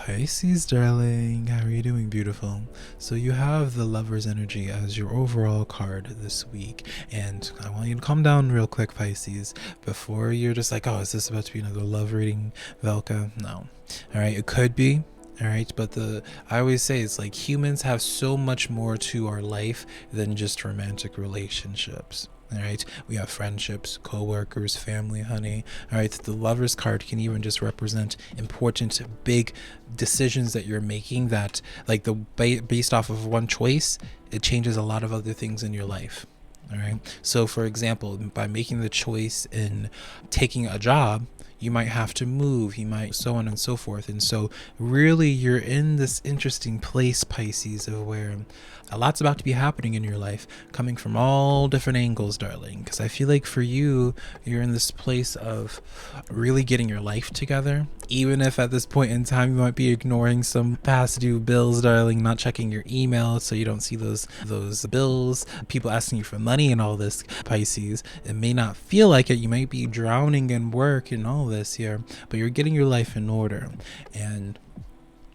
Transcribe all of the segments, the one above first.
Pisces, darling, how are you doing, beautiful? So you have the Lover's energy as your overall card this week, and I want you to calm down real quick, Pisces, before you're just like, oh, is this about to be another love reading, Velka? No. All right, it could be. All right, but I always say it's like humans have so much more to our life than just romantic relationships. All right, we have friendships, co-workers, family, honey. All right, the Lover's card can even just represent important, big decisions that you're making that, like, based off of one choice, it changes a lot of other things in your life. All right, so for example, by making the choice in taking a job, you might have to move, you might, so on and so forth. And so really you're in this interesting place, Pisces, of where a lot's about to be happening in your life, coming from all different angles, darling. Because I feel like for you, you're in this place of really getting your life together, even if at this point in time you might be ignoring some past due bills, darling, not checking your email so you don't see those bills, people asking you for money and all this, Pisces. It may not feel like it, you might be drowning in work and all this here, but you're getting your life in order. And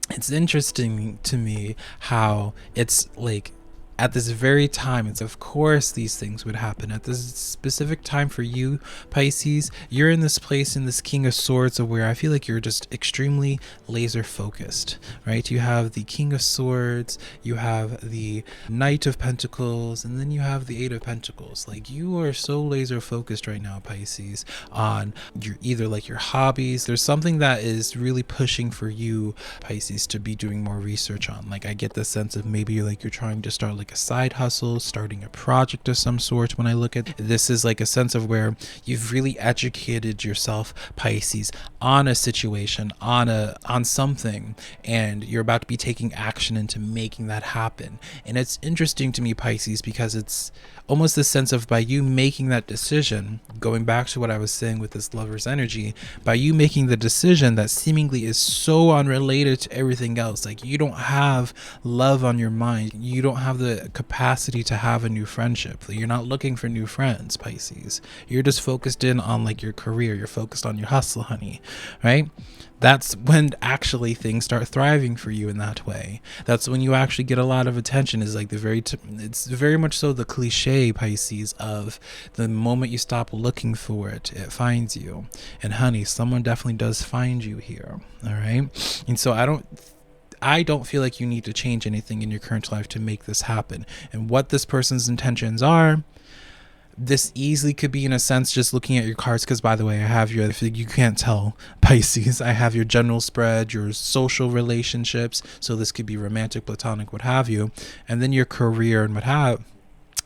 it's interesting to me how it's like at this very time, it's of course these things would happen at this specific time for you, Pisces. You're in this place in this King of Swords of where I feel like you're just extremely laser focused, right? You have the King of Swords, you have the Knight of Pentacles, and then you have the Eight of Pentacles. Like, you are so laser focused right now, Pisces, on your either like your hobbies. There's something that is really pushing for you, Pisces, to be doing more research on. Like, I get the sense of maybe you're trying to start like a side hustle, starting a project of some sort. When I look at this, is like a sense of where you've really educated yourself, Pisces, on a situation, on something, and you're about to be taking action into making that happen. And it's interesting to me, Pisces, because it's almost the sense of, by you making that decision, going back to what I was saying with this Lover's energy, by you making the decision that seemingly is so unrelated to everything else, like you don't have love on your mind, you don't have the capacity to have a new friendship, you're not looking for new friends, Pisces, you're just focused in on like your career, you're focused on your hustle, honey, right? That's when actually things start thriving for you in that way. That's when you actually get a lot of attention. Is like it's very much so the cliche, Pisces, of the moment you stop looking for it, it finds you. And honey, someone definitely does find you here. All right. And so I don't feel like you need to change anything in your current life to make this happen. And what this person's intentions are, this easily could be, in a sense, just looking at your cards, because by the way, I have if you can't tell, Pisces, I have your general spread, your social relationships, so this could be romantic, platonic, what have you, and then your career and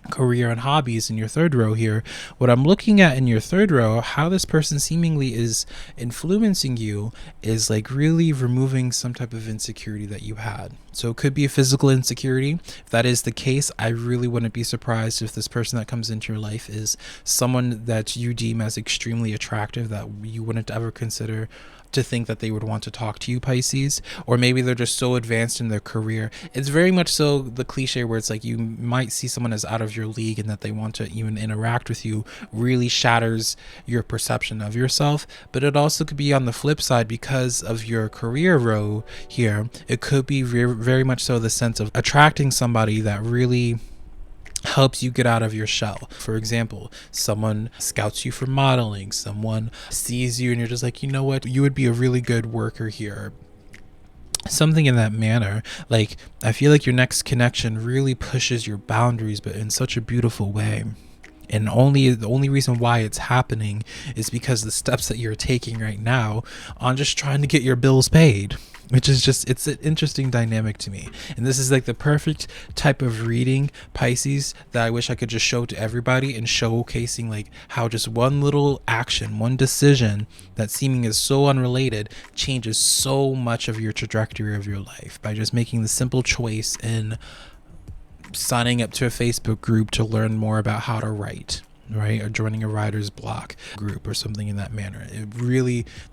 career and hobbies in your third row here. What I'm looking at in your third row, how this person seemingly is influencing you, is like really removing some type of insecurity that you had. So it could be a physical insecurity. If that is the case, I really wouldn't be surprised if this person that comes into your life is someone that you deem as extremely attractive, that you wouldn't ever consider to think that they would want to talk to you, Pisces. Or maybe they're just so advanced in their career. It's very much so the cliche where it's like you might see someone as out of your league, and that they want to even interact with you really shatters your perception of yourself. But it also could be on the flip side, because of your career row here, it could be very much so the sense of attracting somebody that really helps you get out of your shell. For example, someone scouts you for modeling, someone sees you and you're just like, you know what, you would be a really good worker here, something in that manner. Like, I feel like your next connection really pushes your boundaries, but in such a beautiful way. And the only reason why it's happening is because the steps that you're taking right now on just trying to get your bills paid, which is just, it's an interesting dynamic to me. And this is like the perfect type of reading, Pisces, that I wish I could just show to everybody, and showcasing like how just one little action, one decision that seeming is so unrelated, changes so much of your trajectory of your life, by just making the simple choice in signing up to a Facebook group to learn more about how to write, right? Or joining a writer's block group or something in that manner.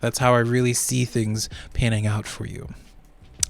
That's how I really see things panning out for you.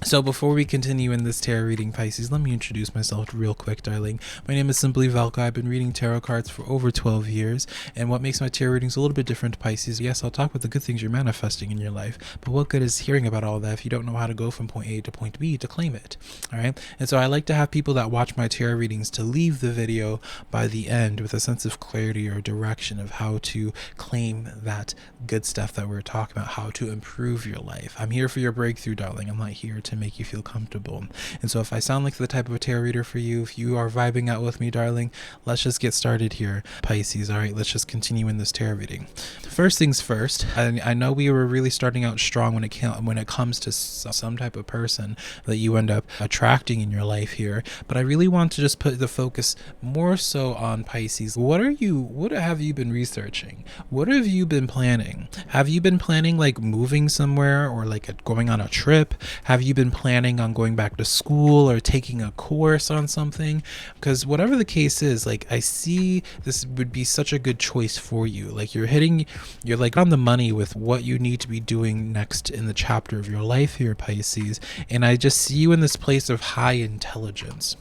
So before we continue in this tarot reading, Pisces, let me introduce myself real quick, darling. My name is SimplyVelca. I've been reading tarot cards for over 12 years. And what makes my tarot readings a little bit different, Pisces, yes, I'll talk about the good things you're manifesting in your life. But what good is hearing about all that if you don't know how to go from point A to point B to claim it? All right. And so I like to have people that watch my tarot readings to leave the video by the end with a sense of clarity or direction of how to claim that good stuff that we're talking about, how to improve your life. I'm here for your breakthrough, darling. I'm not here to make you feel comfortable. And so if I sound like the type of tarot reader for you, if you are vibing out with me, darling, let's just get started here, Pisces. All right, let's just continue in this tarot reading. First things first, I know we were really starting out strong when it comes to some type of person that you end up attracting in your life here, but I really want to just put the focus more so on Pisces. What have you been researching? What have you been planning? Have you been planning like moving somewhere or like going on a trip? Have you been planning on going back to school or taking a course on something? Because whatever the case is, like, I see this would be such a good choice for you. Like you're like on the money with what you need to be doing next in the chapter of your life here, Pisces. And I just see you in this place of high intelligence.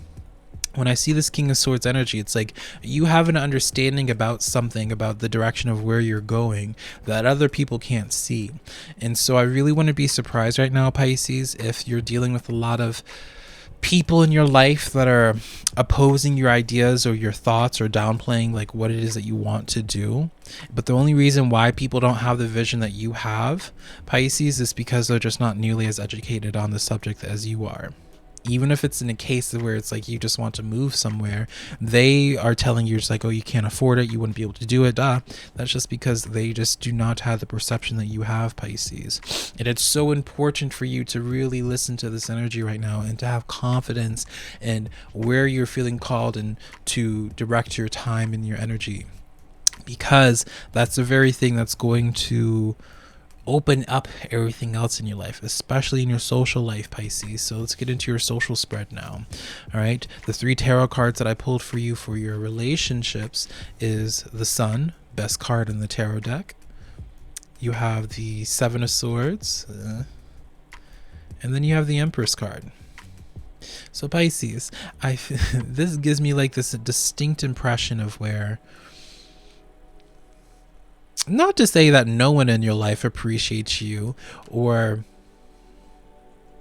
When I see this King of Swords energy, it's like you have an understanding about something, about the direction of where you're going that other people can't see. And so I really want to be surprised right now, Pisces, if you're dealing with a lot of people in your life that are opposing your ideas or your thoughts or downplaying like what it is that you want to do. But the only reason why people don't have the vision that you have, Pisces, is because they're just not nearly as educated on the subject as you are. Even if it's in a case where it's like you just want to move somewhere, they are telling you just like, oh, you can't afford it, you wouldn't be able to do it. That's just because they just do not have the perception that you have, Pisces. And it's so important for you to really listen to this energy right now and to have confidence in where you're feeling called and to direct your time and your energy, because that's the very thing that's going to open up everything else in your life, especially in your social life, Pisces. So let's get into your social spread now. All right, the 3 tarot cards that I pulled for you for your relationships is the Sun, best card in the tarot deck. You have the 7 of Swords, and then you have the Empress card. So Pisces, this gives me like this distinct impression of where, not to say that no one in your life appreciates you or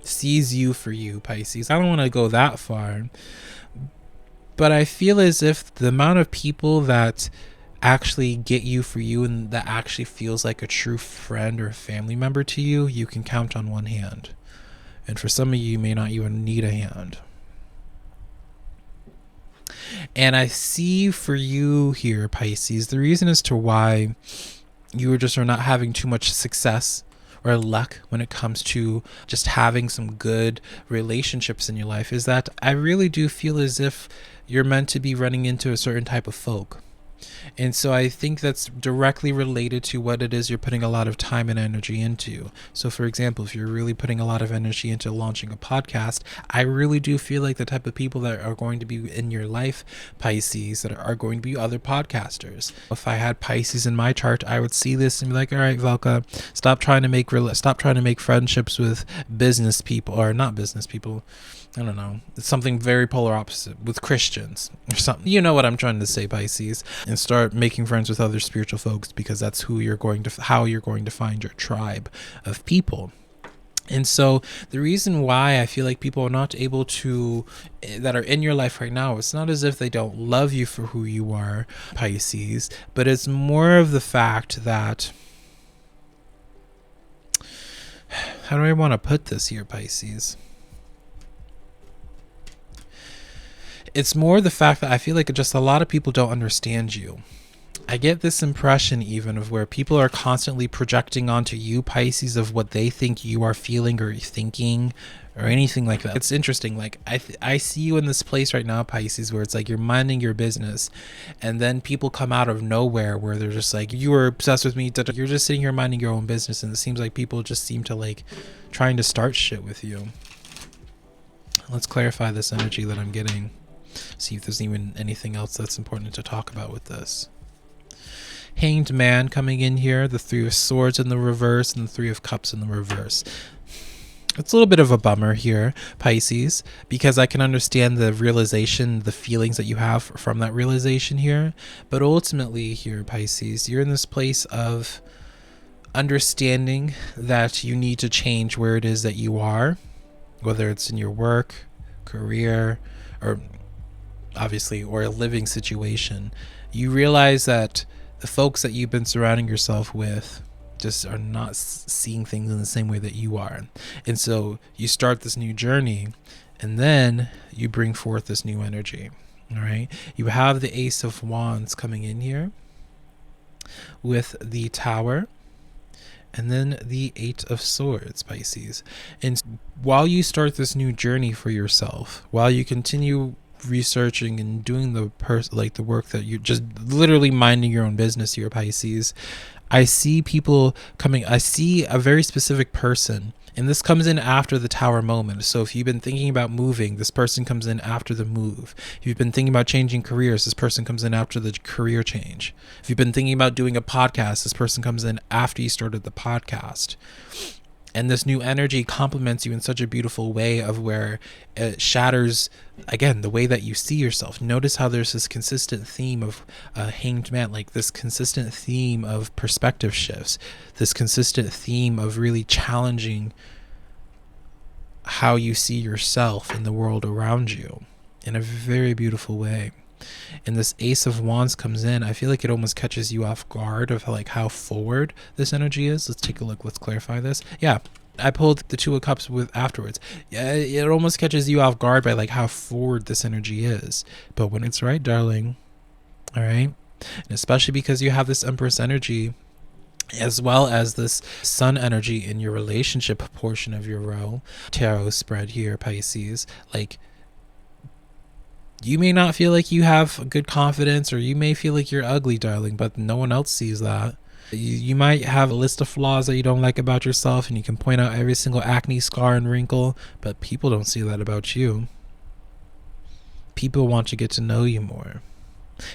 sees you for you, Pisces. I don't want to go that far. But I feel as if the amount of people that actually get you for you and that actually feels like a true friend or family member to you, you can count on one hand. And for some of you, you may not even need a hand. And I see for you here, Pisces, the reason as to why you are not having too much success or luck when it comes to just having some good relationships in your life is that I really do feel as if you're meant to be running into a certain type of folk. And so I think that's directly related to what it is you're putting a lot of time and energy into. So for example, if you're really putting a lot of energy into launching a podcast, I really do feel like the type of people that are going to be in your life, Pisces, that are going to be other podcasters. If I had Pisces in my chart, I would see this and be like, all right, Velka, stop trying to make friendships with business people, or not business people. I don't know. It's something very polar opposite with Christians or something. You know what I'm trying to say, Pisces. And start making friends with other spiritual folks, because that's how you're going to find your tribe of people. And so the reason why I feel like people are not able to, that are in your life right now, it's not as if they don't love you for who you are, Pisces, but it's more of the fact that, how do I want to put this here, Pisces? It's more the fact that I feel like just a lot of people don't understand you. I get this impression even of where people are constantly projecting onto you, Pisces, of what they think you are feeling or thinking or anything like that. It's interesting. Like I see you in this place right now, Pisces, where it's like you're minding your business and then people come out of nowhere where they're just like, you were obsessed with me. You're just sitting here minding your own business. And it seems like people just seem to like trying to start shit with you. Let's clarify this energy that I'm getting. See if there's even anything else that's important to talk about with this. Hanged Man coming in here, the 3 of Swords in the reverse and the 3 of Cups in the reverse. It's a little bit of a bummer here, Pisces, because I can understand the realization, the feelings that you have from that realization here. But ultimately here, Pisces, you're in this place of understanding that you need to change where it is that you are, whether it's in your work, career, or obviously, or a living situation. You realize that the folks that you've been surrounding yourself with just are not seeing things in the same way that you are. And so you start this new journey, and then you bring forth this new energy. All right. You have the Ace of Wands coming in here with the Tower, and then the Eight of Swords, Pisces. And while you start this new journey for yourself, while you continue researching and doing the work that you're just literally minding your own business here, Pisces, I see people coming. I see a very specific person, and this comes in after the Tower moment. So if you've been thinking about moving, this person comes in after the move. If you've been thinking about changing careers, this person comes in after the career change. If you've been thinking about doing a podcast, this person comes in after you started the podcast. And this new energy complements you in such a beautiful way, of where it shatters, again, the way that you see yourself. Notice how there's this consistent theme of Hanged Man, like this consistent theme of perspective shifts, this consistent theme of really challenging how you see yourself in the world around you in a very beautiful way. And this Ace of Wands comes in. I feel like it almost catches you off guard of like how forward this energy is. Let's take a look. Let's clarify this. Yeah, I pulled the Two of Cups with afterwards. Yeah, it almost catches you off guard by like how forward this energy is. But when it's right, darling, all right, and especially because you have this Empress energy, as well as this Sun energy in your relationship portion of your tarot spread here, Pisces, like, you may not feel like you have good confidence, or you may feel like you're ugly, darling, but no one else sees that. You might have a list of flaws that you don't like about yourself, and you can point out every single acne scar and wrinkle, but people don't see that about you. People want to get to know you more.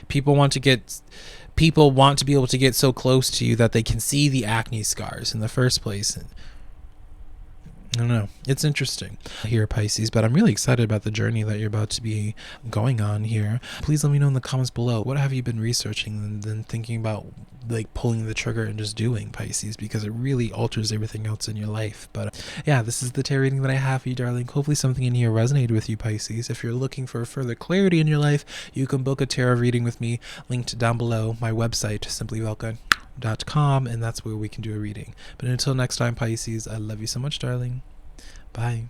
People want to be able to get so close to you that they can see the acne scars in the first place. I don't know. It's interesting here, Pisces, but I'm really excited about the journey that you're about to be going on here. Please let me know in the comments below, what have you been researching and then thinking about, like, pulling the trigger and just doing, Pisces, because it really alters everything else in your life. But yeah, this is the tarot reading that I have for you, darling. Hopefully something in here resonated with you, Pisces. If you're looking for further clarity in your life, you can book a tarot reading with me, linked down below, my website, SimplyVelca.com, and that's where we can do a reading. But until next time, Pisces, I love you so much, darling. Bye.